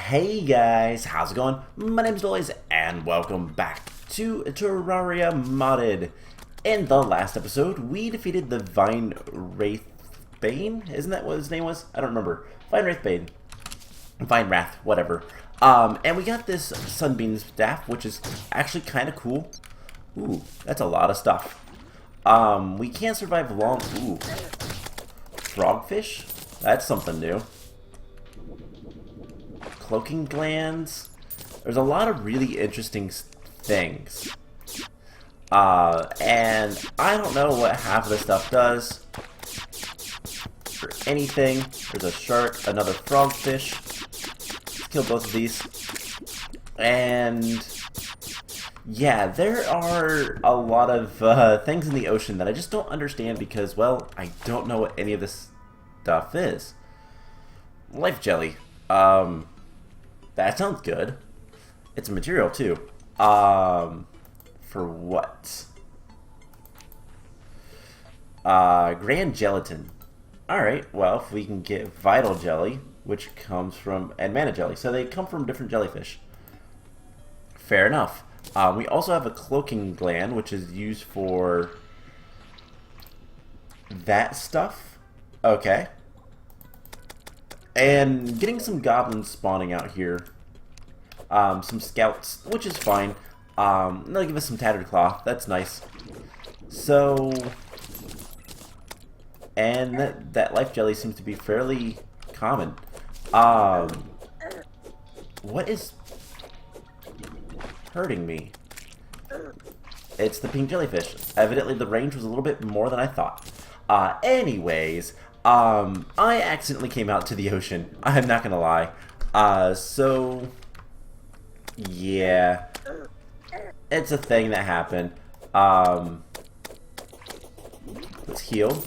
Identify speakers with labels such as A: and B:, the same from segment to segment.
A: Hey guys, how's it going? My name's Doys, and welcome back to Terraria Modded. In the last episode, we defeated the Vine Wraithbane? Isn't that what his name was? I don't remember. Vine Wraithbane. Vine Wrath, whatever. And we got this Sunbeam Staff, which is actually kind of cool. Ooh, that's a lot of stuff. We can't survive long. Ooh. Frogfish? That's something new. Cloaking glands. There's a lot of really interesting things. And I don't know what half of this stuff does. Or anything. There's a shark, another frogfish. Let's kill both of these. And yeah, there are a lot of things in the ocean that I just don't understand because, well, I don't know what any of this stuff is. Life jelly. That sounds good. It's a material too. For what? Grand gelatin. Alright, well, if we can get vital jelly, which comes from, and mana jelly, so they come from different jellyfish. Fair enough. We also have a cloaking gland, which is used for that stuff. Okay. And getting some goblins spawning out here. Some scouts, which is fine. They'll give us some tattered cloth. That's nice. So, and that life jelly seems to be fairly common. What is hurting me? It's the pink jellyfish. Evidently the range was a little bit more than I thought. Anyways, I accidentally came out to the ocean. I'm not gonna lie. So yeah, it's a thing that happened. Let's heal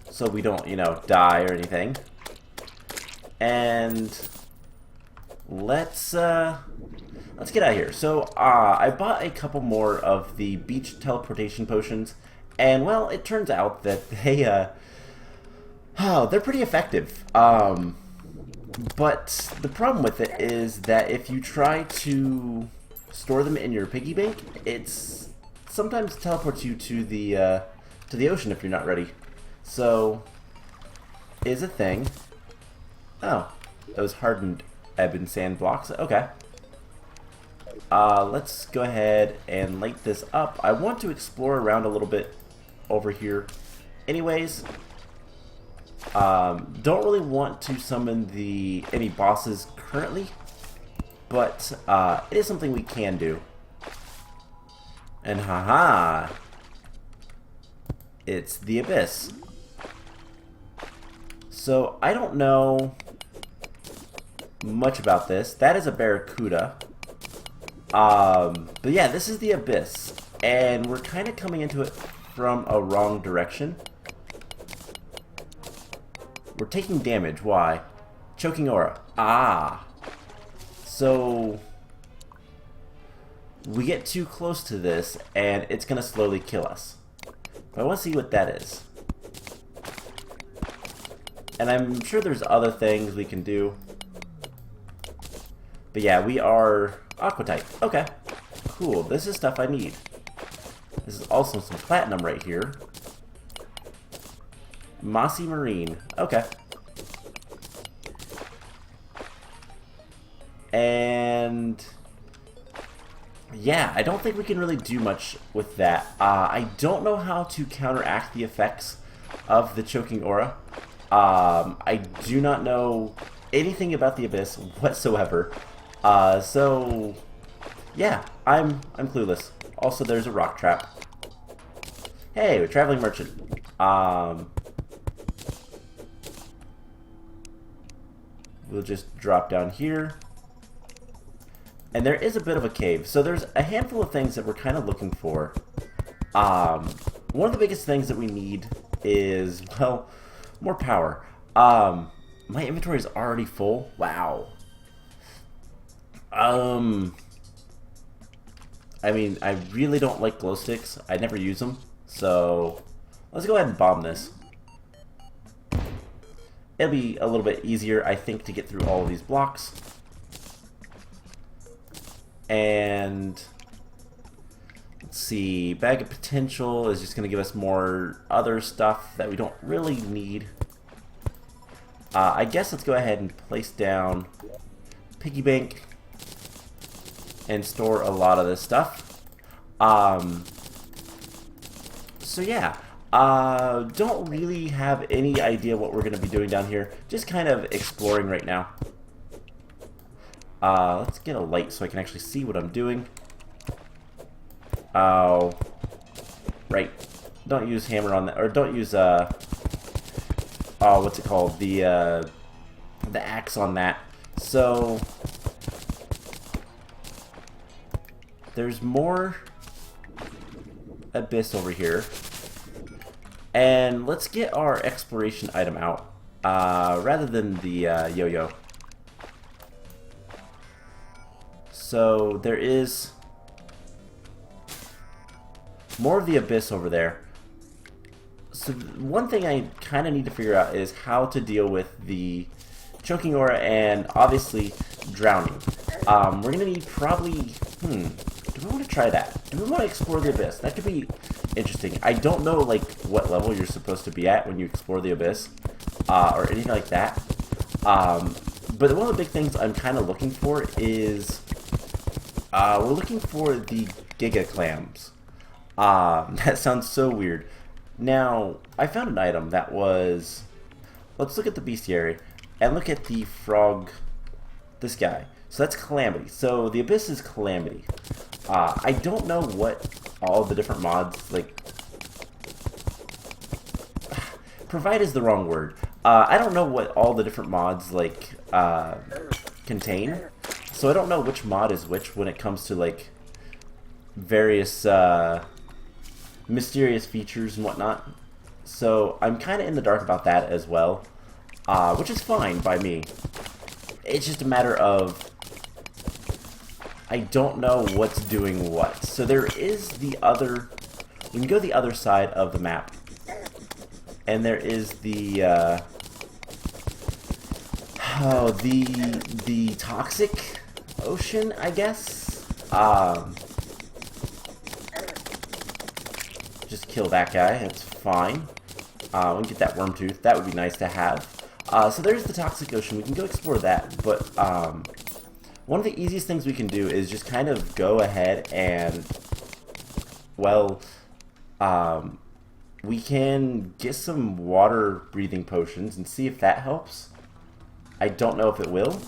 A: so we don't, die or anything. And let's get out of here. So I bought a couple more of the beach teleportation potions, and well, it turns out that they're pretty effective. But the problem with it is that if you try to store them in your piggy bank, it's sometimes teleports you to the ocean if you're not ready. So, is a thing. Oh, those hardened ebon sand blocks. Okay. Let's go ahead and light this up. I want to explore around a little bit over here. Anyways, don't really want to summon any bosses currently, but it is something we can do. And haha, it's the Abyss. So I don't know much about this. That is a barracuda. But yeah, this is the Abyss, and we're kind of coming into it from a wrong direction. We're taking damage. Why? Choking aura. Ah. So we get too close to this, and it's going to slowly kill us. But I want to see what that is. And I'm sure there's other things we can do. But yeah, we are aqua type. Okay. Cool. This is stuff I need. This is also some platinum right here. Mossy marine. Okay. And yeah, I don't think we can really do much with that. I don't know how to counteract the effects of the choking aura. I do not know anything about the Abyss whatsoever. So yeah, I'm clueless. Also, there's a rock trap. Hey, we're traveling merchant. We'll just drop down here. And there is a bit of a cave. So there's a handful of things that we're kind of looking for. One of the biggest things that we need is, well, more power. My inventory is already full. Wow. I mean, I really don't like glow sticks. I never use them. So let's go ahead and bomb this. it'll be a little bit easier, I think, to get through all of these blocks. And let's see, Bag of Potential is just going to give us more other stuff that we don't really need. I guess let's go ahead and place down Piggy Bank and store a lot of this stuff. So yeah, don't really have any idea what we're going to be doing down here. Just kind of exploring right now. Let's get a light so I can actually see what I'm doing. Oh, right. Don't use hammer on that, or don't use oh, what's it called? The axe on that. So there's more abyss over here, and let's get our exploration item out rather than the yo-yo. So there is more of the abyss over there. So one thing I kind of need to figure out is how to deal with the choking aura and obviously drowning. We're going to need probably, do we want to try that? Do we want to explore the abyss? That could be interesting. I don't know like what level you're supposed to be at when you explore the abyss or anything like that. But one of the big things I'm kind of looking for is we're looking for the Giga Clams. That sounds so weird. Now, I found an item that was... Let's look at the bestiary and look at the frog, this guy. So that's Calamity. So the abyss is Calamity. I don't know what all the different mods, like... Provide is the wrong word. I don't know what all the different mods, like, contain. So I don't know which mod is which when it comes to, like, various, mysterious features and whatnot. So I'm kind of in the dark about that as well, which is fine by me. It's just a matter of I don't know what's doing what. So there is the other... We can go the other side of the map, and there is the the toxic ocean, I guess. Just kill that guy, that's fine. We can get that worm tooth, that would be nice to have. So there's the toxic ocean, we can go explore that, but one of the easiest things we can do is just kind of go ahead and, well, we can get some water breathing potions and see if that helps. I don't know if it will.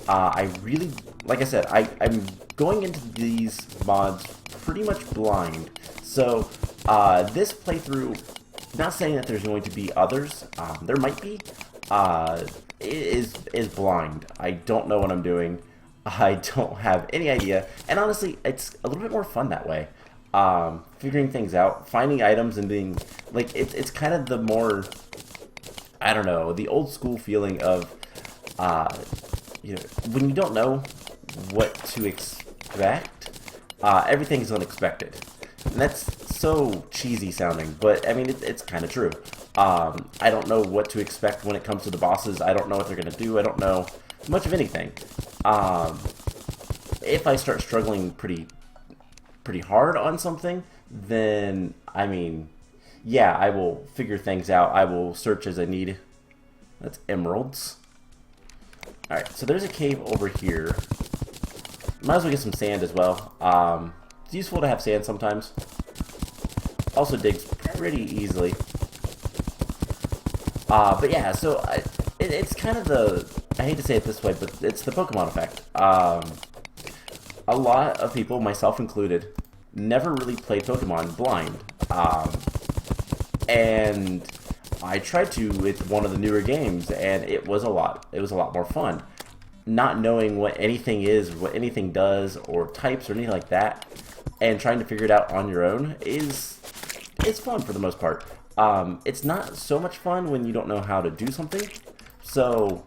A: I really, like I said, I'm going into these mods pretty much blind. So this playthrough, not saying that there's going to be others, there might be, is blind. I don't know what I'm doing. I don't have any idea, and honestly, it's a little bit more fun that way. Figuring things out, finding items, and being like, it's kind of the more, I don't know, the old school feeling of, you know, when you don't know what to expect, everything's unexpected. And that's so cheesy sounding, but I mean, it's kind of true. I don't know what to expect when it comes to the bosses. I don't know what they're going to do. I don't know much of anything. If I start struggling pretty hard on something, then, I mean, yeah, I will figure things out. I will search as I need. That's emeralds. Alright, so there's a cave over here. Might as well get some sand as well. It's useful to have sand sometimes. Also digs pretty easily. But yeah, so it's kind of the... I hate to say it this way, but it's the Pokemon effect. A lot of people, myself included, never really played Pokemon blind. And I tried to with one of the newer games, and it was a lot more fun. Not knowing what anything is, what anything does, or types, or anything like that, and trying to figure it out on your own is fun for the most part. It's not so much fun when you don't know how to do something. So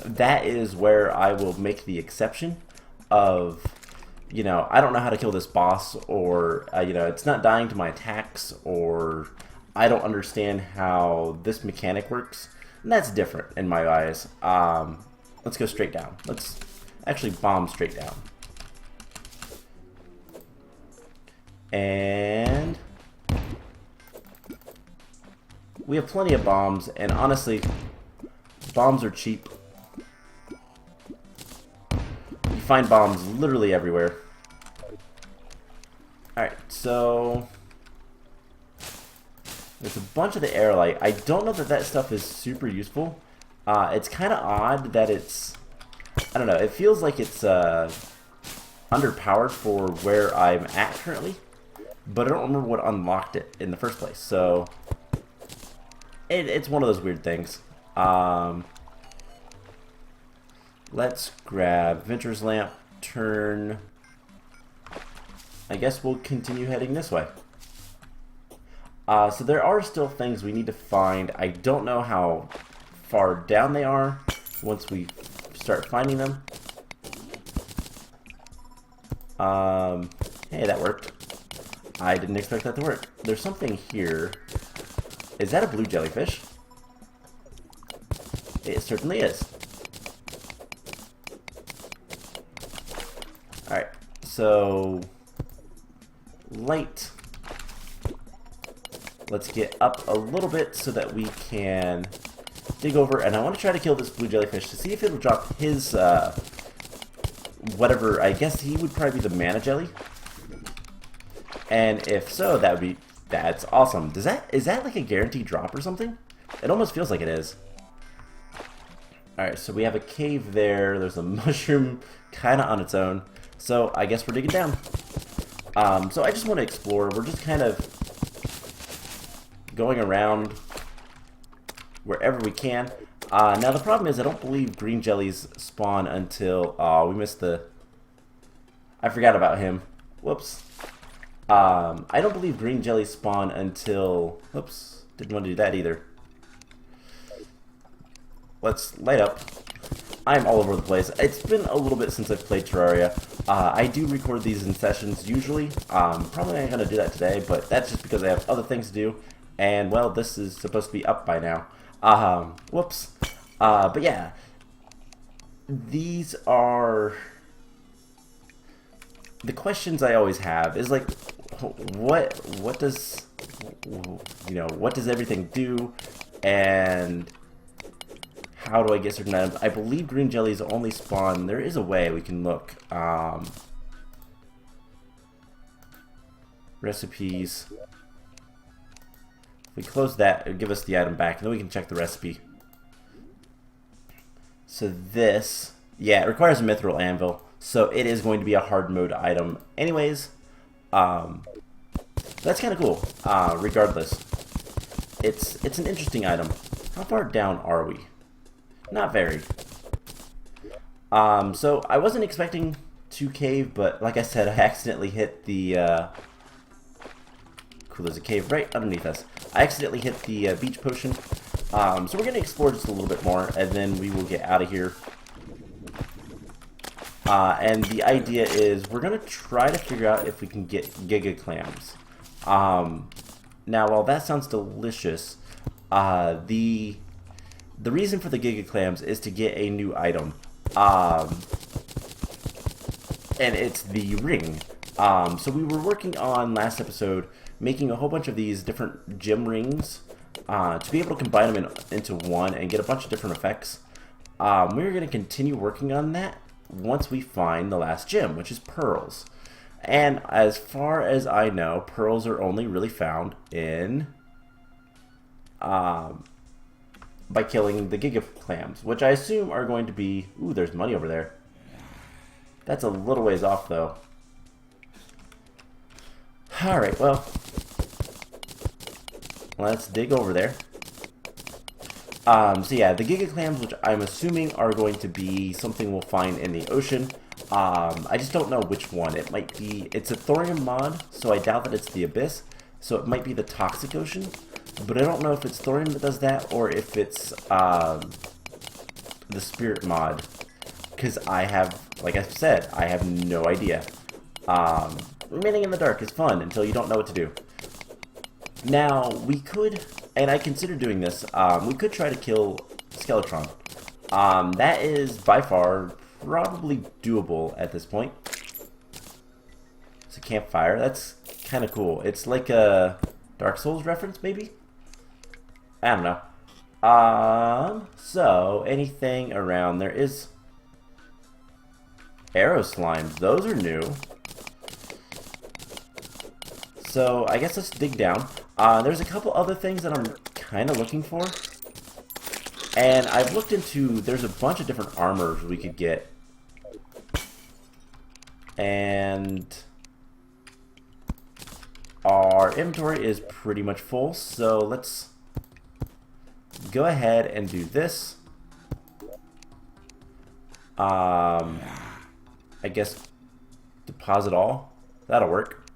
A: that is where I will make the exception of, you know, I don't know how to kill this boss, or, you know, it's not dying to my attacks, or I don't understand how this mechanic works. And that's different in my eyes. Let's go straight down. Let's actually bomb straight down. And we have plenty of bombs, and honestly, bombs are cheap. You find bombs literally everywhere. Alright, so there's a bunch of the airlight. I don't know that that stuff is super useful. It's kind of odd that it's, I don't know, it feels like it's underpowered for where I'm at currently, but I don't remember what unlocked it in the first place, so it's one of those weird things. Let's grab Venture's Lamp, turn. I guess we'll continue heading this way. So there are still things we need to find. I don't know how far down they are once we start finding them. Hey, that worked. I didn't expect that to work. There's something here. Is that a blue jellyfish? It certainly is. Alright, so light. Let's get up a little bit so that we can dig over, and I want to try to kill this blue jellyfish to see if it'll drop his whatever. I guess he would probably be the mana jelly, and if so, that's awesome. Is that like a guaranteed drop or something? It almost feels like it is. Alright, so we have a cave there. There's a mushroom kind of on its own, so I guess we're digging down. So I just want to explore. We're just kind of going around wherever we can. Now the problem is I don't believe green jellies spawn until... we missed the... I forgot about him. Whoops. I don't believe green jellies spawn until... Whoops. Didn't want to do that either. Let's light up. I'm all over the place. It's been a little bit since I've played Terraria. I do record these in sessions usually. Probably not going to do that today, but that's just because I have other things to do. And, well, this is supposed to be up by now. Whoops. But yeah. These are... The questions I always have is, like, what does... You know, what does everything do? And... how do I get certain items? I believe green jellies only spawn... There is a way we can look. Recipes... If we close that, it'll give us the item back, and then we can check the recipe. So this, yeah, it requires a mithril anvil, so it is going to be a hard mode item anyways. That's kind of cool, regardless. It's an interesting item. How far down are we? Not very. So I wasn't expecting to cave, but like I said, I accidentally hit the, cool, there's a cave right underneath us. I accidentally hit the beach potion. So we're going to explore just a little bit more, and then we will get out of here. And the idea is we're going to try to figure out if we can get Giga Clams. Now, while that sounds delicious, the reason for the Giga Clams is to get a new item. And it's the ring. So we were working on, last episode, making a whole bunch of these different gem rings to be able to combine them into one and get a bunch of different effects. We're going to continue working on that once we find the last gem, which is pearls. And as far as I know, pearls are only really found in by killing the Giga Clams, which I assume are going to be... Ooh, there's money over there. That's a little ways off, though. Alright, well, let's dig over there. So yeah, the Giga Clams, which I'm assuming are going to be something we'll find in the ocean. I just don't know which one. It might be... It's a Thorium mod, so I doubt that it's the Abyss. So it might be the Toxic Ocean. But I don't know if it's Thorium that does that, or if it's the Spirit mod. Because I have, like I said, I have no idea. Remaining in the dark is fun until you don't know what to do. Now, we could, and I consider doing this, we could try to kill Skeletron. That is by far probably doable at this point. It's a campfire. That's kind of cool. It's like a Dark Souls reference, maybe? I don't know. So anything around there is arrow slimes. Those are new. So I guess let's dig down. There's a couple other things that I'm kind of looking for. And I've looked into, there's a bunch of different armors we could get. And our inventory is pretty much full, so let's go ahead and do this. I guess deposit all. That'll work.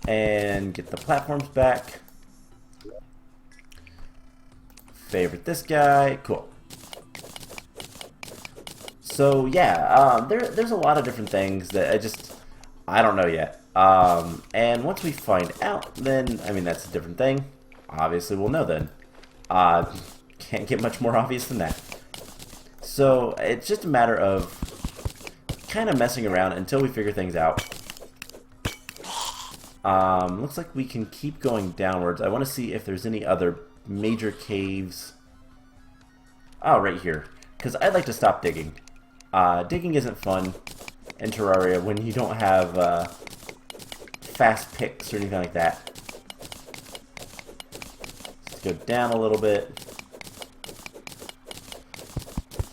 A: And get the platforms back. Favorite this guy. Cool. So yeah, there's a lot of different things that I don't know yet. And once we find out, then I mean that's a different thing. Obviously, we'll know then. Can't get much more obvious than that. So it's just a matter of kind of messing around until we figure things out. Looks like we can keep going downwards. I want to see if there's any other major caves. Oh, right here. Because I'd like to stop digging. Digging isn't fun in Terraria when you don't have fast picks or anything like that. Let's go down a little bit.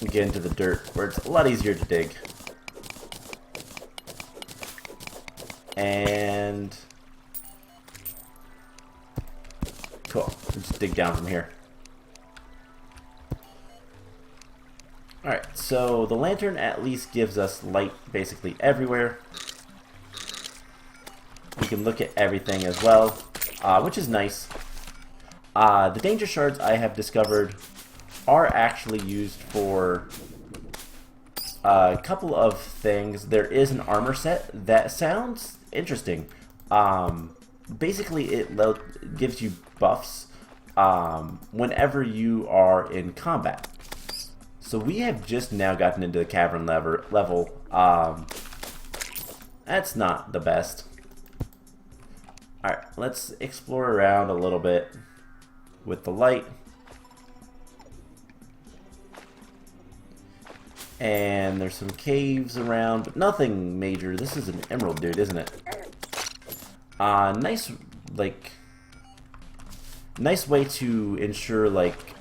A: And get into the dirt where it's a lot easier to dig. And cool. Just dig down from here. Alright, so the lantern at least gives us light basically everywhere. We can look at everything as well, which is nice. The danger shards I have discovered are actually used for a couple of things. There is an armor set that sounds interesting. Basically, it gives you buffs whenever you are in combat. So we have just now gotten into the cavern level. That's not the best. Alright, let's explore around a little bit with the light. And there's some caves around, but nothing major. This is an emerald dude, isn't it? Nice, like, nice way to ensure, like,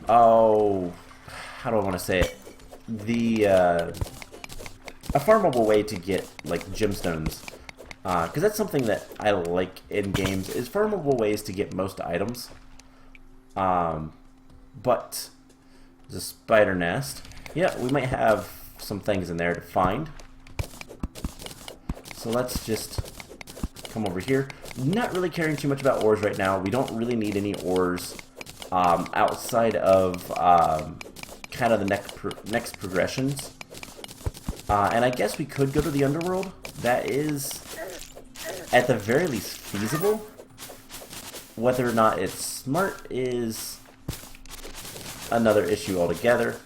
A: oh, how do I want to say it? A farmable way to get, like, gemstones. Because that's something that I like in games, is farmable ways to get most items. But there's a spider nest. Yeah, we might have some things in there to find. So let's just come over here. Not really caring too much about ores right now. We don't really need any ores outside of kind of the next progressions. And I guess we could go to the underworld. That is, at the very least, feasible. Whether or not it's smart is another issue altogether.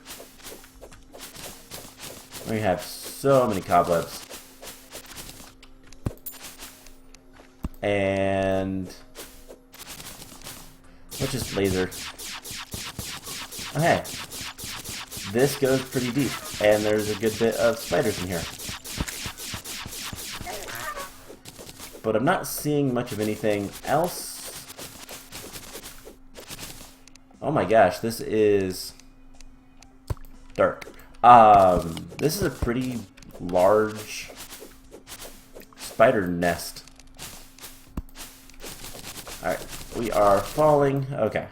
A: We have so many cobwebs. And let's just laser. Oh, hey, this goes pretty deep, and there's a good bit of spiders in here. But I'm not seeing much of anything else. Oh my gosh, this is dark. This is a pretty large spider nest. Alright, we are falling. Okay.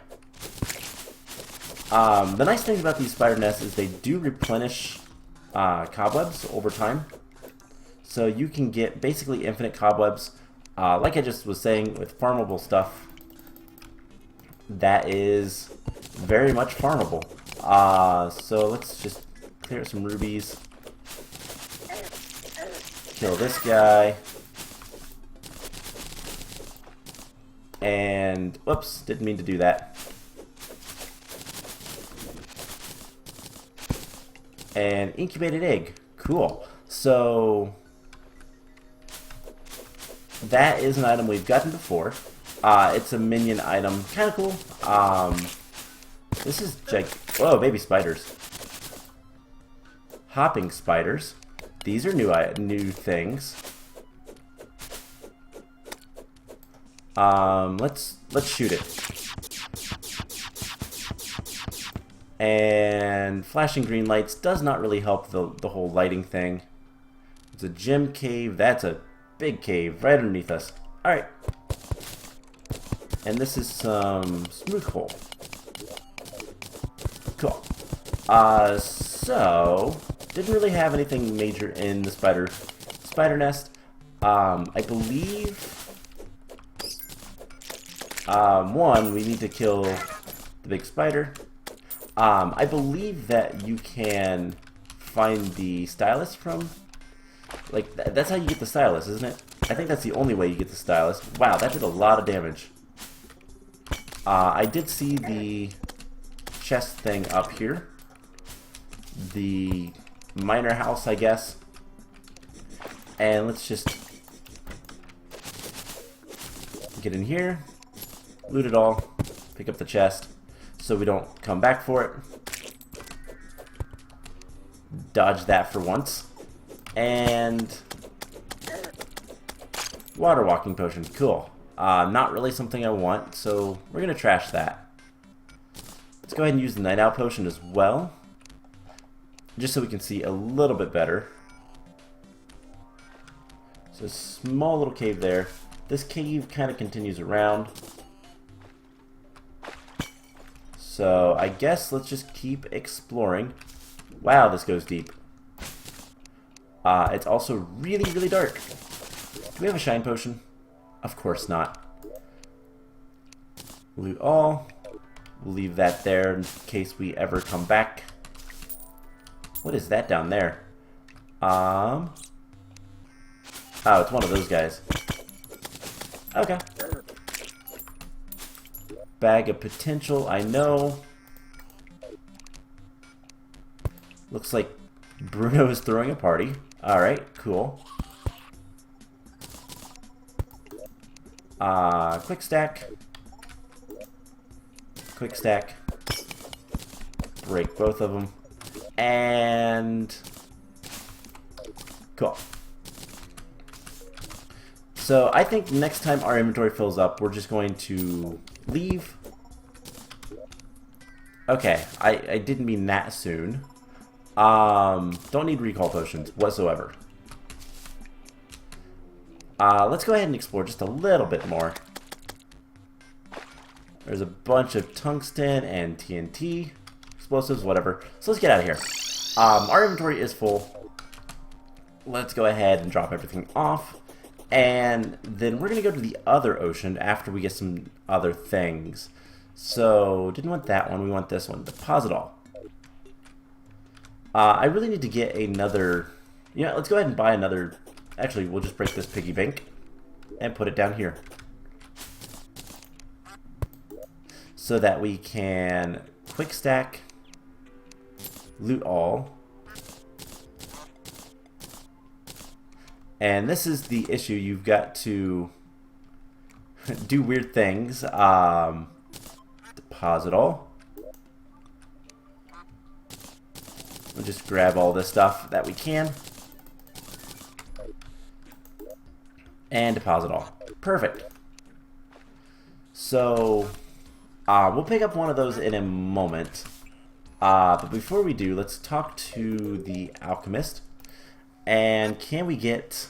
A: The nice thing about these spider nests is they do replenish cobwebs over time. So you can get basically infinite cobwebs. Like I just was saying with farmable stuff, that is very much farmable. So let's just clear some rubies. Kill this guy. And, whoops, didn't mean to do that. And incubated egg. Cool. So, that is an item we've gotten before. It's a minion item. Kind of cool. This is whoa, baby spiders. Hopping spiders. These are new things. Let's shoot it. And flashing green lights does not really help the whole lighting thing. It's a gem cave. That's a big cave right underneath us. Alright. And this is some smooth coal. Cool. So didn't really have anything major in the spider nest. I believe one, we need to kill the big spider. I believe that you can find the stylus from, like, that's how you get the stylus, isn't it? I think that's the only way you get the stylus. Wow, that did a lot of damage. I did see the chest thing up here. The miner house, I guess. And let's just get in here, loot it all, pick up the chest so we don't come back for it. Dodge that for once. And water walking potion, cool. Not really something I want, so we're gonna trash that. Let's go ahead and use the night owl potion as well, just so we can see a little bit better. So a small little cave there. This cave kind of continues around. So I guess let's just keep exploring. Wow, this goes deep. It's also really, really dark. Do we have a shine potion? Of course not. Loot all. We'll leave that there in case we ever come back. What is that down there? Oh, it's one of those guys. Okay. Bag of potential, I know. Looks like Bruno is throwing a party. Alright, cool. Quick stack. Quick stack. Break both of them. And cool. So I think next time our inventory fills up, we're just going to leave. Okay, I didn't mean that soon. Don't need recall potions whatsoever. Let's go ahead and explore just a little bit more. There's a bunch of tungsten and TNT, explosives, whatever. So let's get out of here. Our inventory is full. Let's go ahead and drop everything off. And then we're going to go to the other ocean after we get some other things. So, didn't want that one, we want this one. Deposit all. I really need to get another... Yeah, let's go ahead and buy another... Actually, we'll just break this piggy bank and put it down here. So that we can quick stack, loot all. And this is the issue, you've got to do weird things. Deposit all. We'll just grab all this stuff that we can. And deposit all. Perfect. So, we'll pick up one of those in a moment. But before we do, let's talk to the Alchemist. And can we get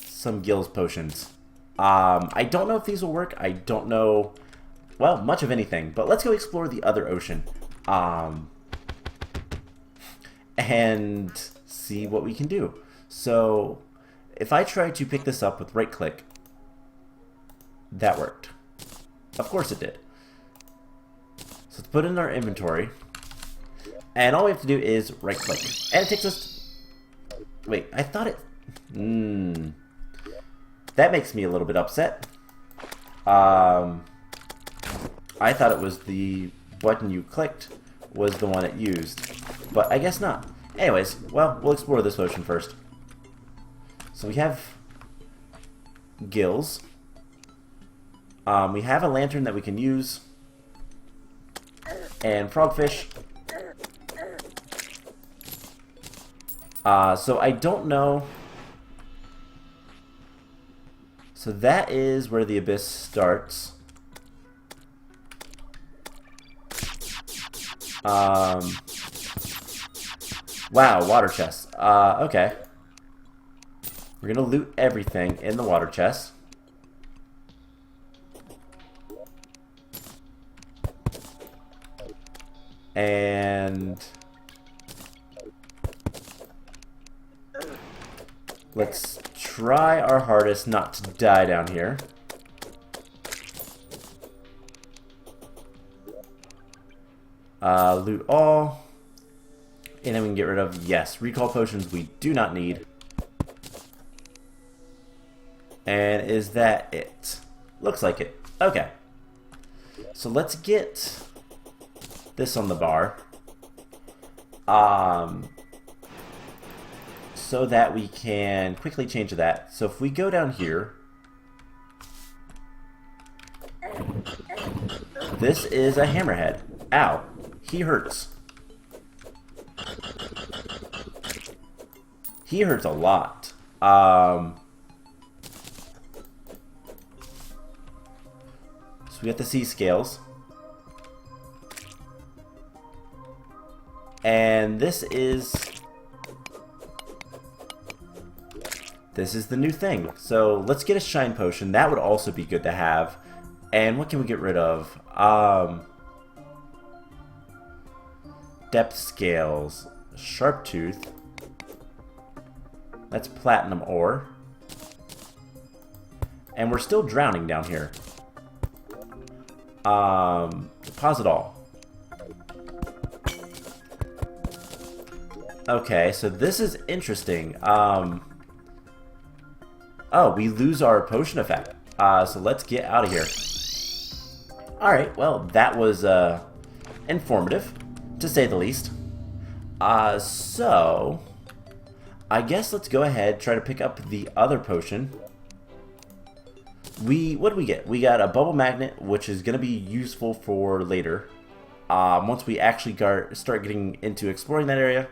A: some Gills potions? I don't know if these will work. I don't know, well, much of anything. But let's go explore the other ocean. And see what we can do. So, if I try to pick this up with right click, that worked. Of course it did. So let's put it in our inventory. And all we have to do is right click. And it takes us... Wait, I thought it... that makes me a little bit upset. I thought it was the button you clicked was the one it used, but I guess not. Anyways, well, we'll explore this potion first. So we have gills. We have a lantern that we can use, and frogfish. So I don't know. So that is where the abyss starts. Wow, water chest. Okay. We're gonna loot everything in the water chest. And let's try our hardest not to die down here. Loot all. And then we can get rid of, yes, recall potions we do not need. And is that it? Looks like it. Okay. So let's get this on the bar. So that we can quickly change that. So if we go down here, this is a hammerhead. Ow. He hurts. He hurts a lot. So we got the sea scales. And this is the new thing. So let's get a shine potion. That would also be good to have. And what can we get rid of? Depth scales, sharp tooth. That's platinum ore. And we're still drowning down here. Deposit all. Okay, so this is interesting. Oh, we lose our potion effect. So let's get out of here. Alright, well, that was informative, to say the least. So I guess let's go ahead, try to pick up the other potion. What did we get? We got a bubble magnet, which is going to be useful for later. Once we actually start getting into exploring that area.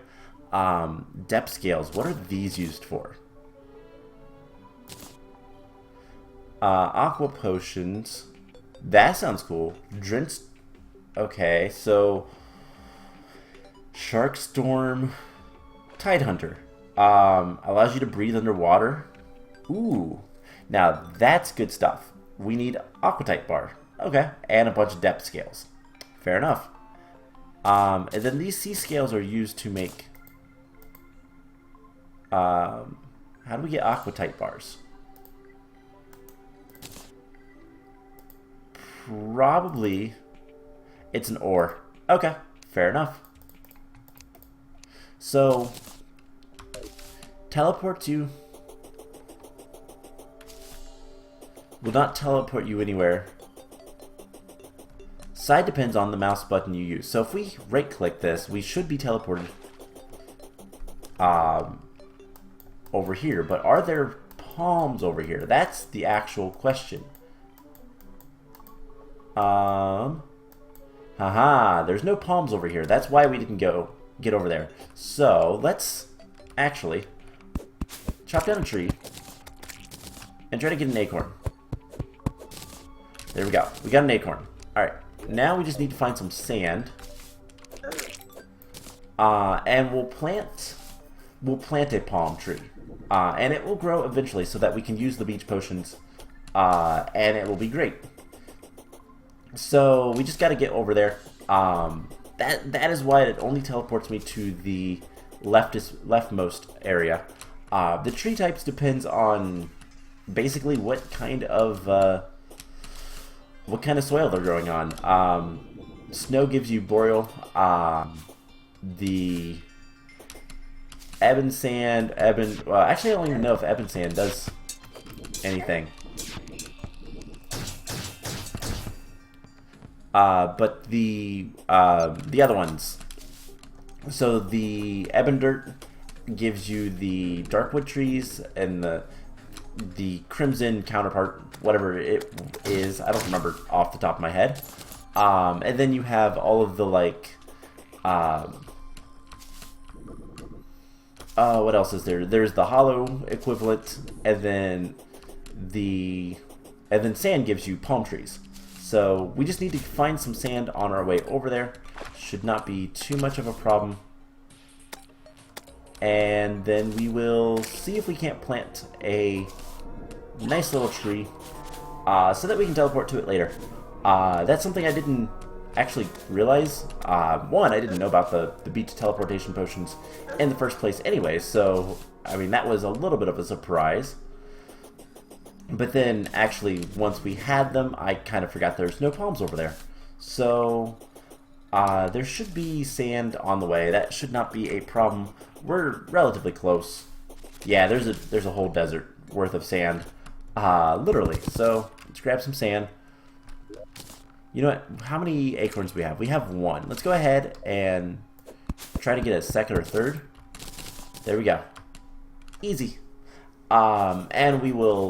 A: Depth scales, what are these used for? Aqua potions. That sounds cool. Drench. Okay, so Shark Storm, Tide Hunter. Allows you to breathe underwater. Ooh. Now, that's good stuff. We need Aquatite bar. Okay. And a bunch of depth scales. Fair enough. And then these sea scales are used to make... how do we get Aquatite bars? Probably it's an ore. Okay. Fair enough. So, teleport you... will not teleport you anywhere. Side depends on the mouse button you use. So if we right click this, we should be teleported over here. But are there palms over here? That's the actual question. Haha, there's no palms over here. That's why we didn't get over there. So let's actually chop down a tree and try to get an acorn. There we go. We got an acorn. Alright. Now we just need to find some sand. And we'll plant a palm tree. And it will grow eventually so that we can use the beach potions. And it will be great. So we just got to get over there. That is why it only teleports me to the leftmost area. The tree types depends on basically what kind of soil they're growing on. Snow gives you boreal. The ebon sand, well, actually I don't even know if ebon sand does anything. But the other ones. So the ebon dirt gives you the darkwood trees, and the crimson counterpart, whatever it is, I don't remember off the top of my head. And then you have all of the like, what else is there? There's the hollow equivalent, and then sand gives you palm trees. So we just need to find some sand on our way over there. Should not be too much of a problem. And then we will see if we can't plant a nice little tree so that we can teleport to it later. That's something I didn't actually realize. One, I didn't know about the beach teleportation potions in the first place anyway, so I mean that was a little bit of a surprise. But then actually once we had them, I kind of forgot there's no palms over there. So there should be sand on the way. That should not be a problem. We're relatively close. Yeah, there's a whole desert worth of sand. Literally. So let's grab some sand. You know what? How many acorns do we have? We have one. Let's go ahead and try to get a second or third. There we go. Easy. And we will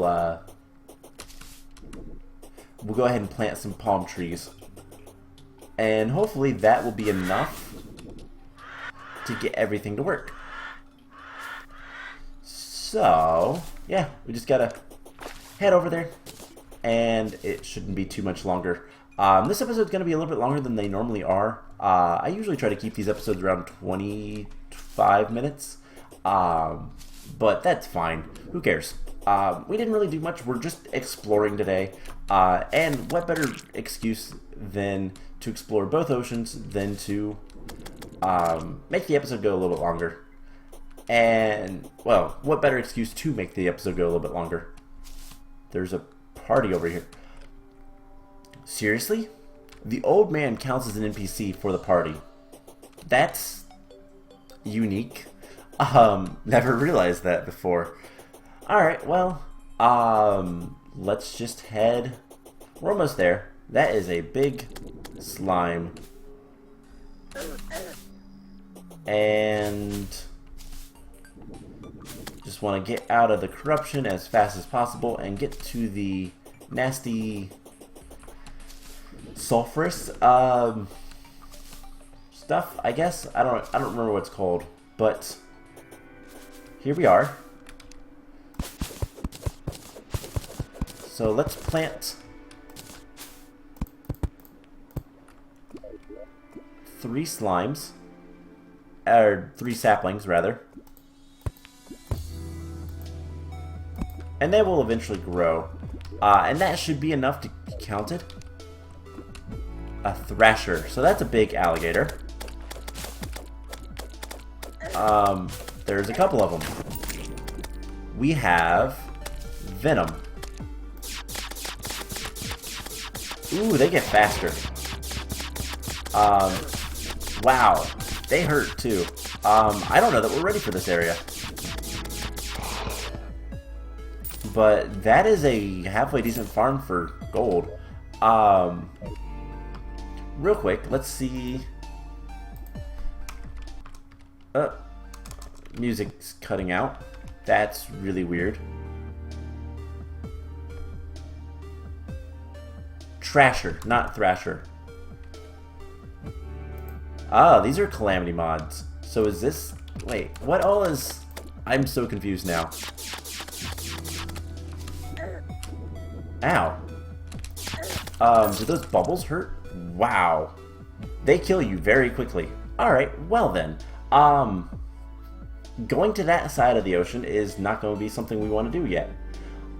A: we'll go ahead and plant some palm trees. And hopefully that will be enough to get everything to work. So, yeah, we just gotta head over there, and it shouldn't be too much longer. This episode's gonna be a little bit longer than they normally are. I usually try to keep these episodes around 25 minutes, but that's fine. Who cares? We didn't really do much. We're just exploring today, and what better excuse than to explore both oceans than to make the episode go a little bit longer. And, well, what better excuse to make the episode go a little bit longer? There's a party over here. Seriously? The old man counts as an NPC for the party. That's unique. Never realized that before. Alright, well, let's just head. We're almost there. That is a big slime. And just want to get out of the corruption as fast as possible and get to the nasty sulfurous stuff, I guess. I don't remember what it's called, but here we are. So let's plant 3 slimes, or 3 saplings rather, and they will eventually grow, and that should be enough to be counted. A thrasher, so that's a big alligator. There's a couple of them. We have venom. Ooh, they get faster. Wow, they hurt too. I don't know that we're ready for this area. But that is a halfway decent farm for gold. Real quick, let's see. Music's cutting out. That's really weird. Trasher, not Thrasher. Ah, these are Calamity mods. So is this... Wait, what all is... I'm so confused now. Ow. Do those bubbles hurt? Wow. They kill you very quickly. Alright, well then. Going to that side of the ocean is not going to be something we want to do yet.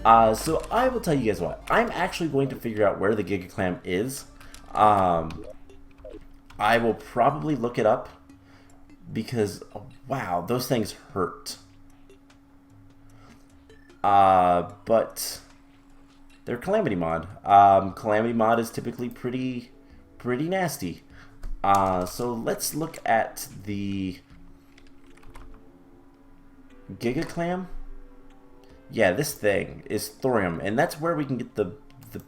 A: So I will tell you guys what. I'm actually going to figure out where the Giga Clam is. I will probably look it up because, oh, wow, those things hurt. But they're Calamity mod. Calamity mod is typically pretty nasty. So let's look at the Giga Clam. Yeah, this thing is Thorium, and that's where we can get the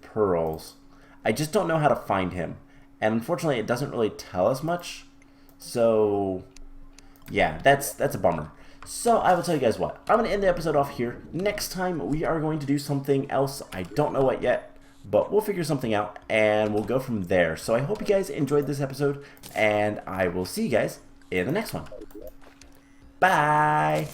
A: pearls. I just don't know how to find him, and unfortunately it doesn't really tell us much. So yeah, that's a bummer. So I will tell you guys what, I'm going to end the episode off here. Next time we are going to do something else. I don't know what yet, but we'll figure something out and we'll go from there. So I hope you guys enjoyed this episode, and I will see you guys in the next one. Bye!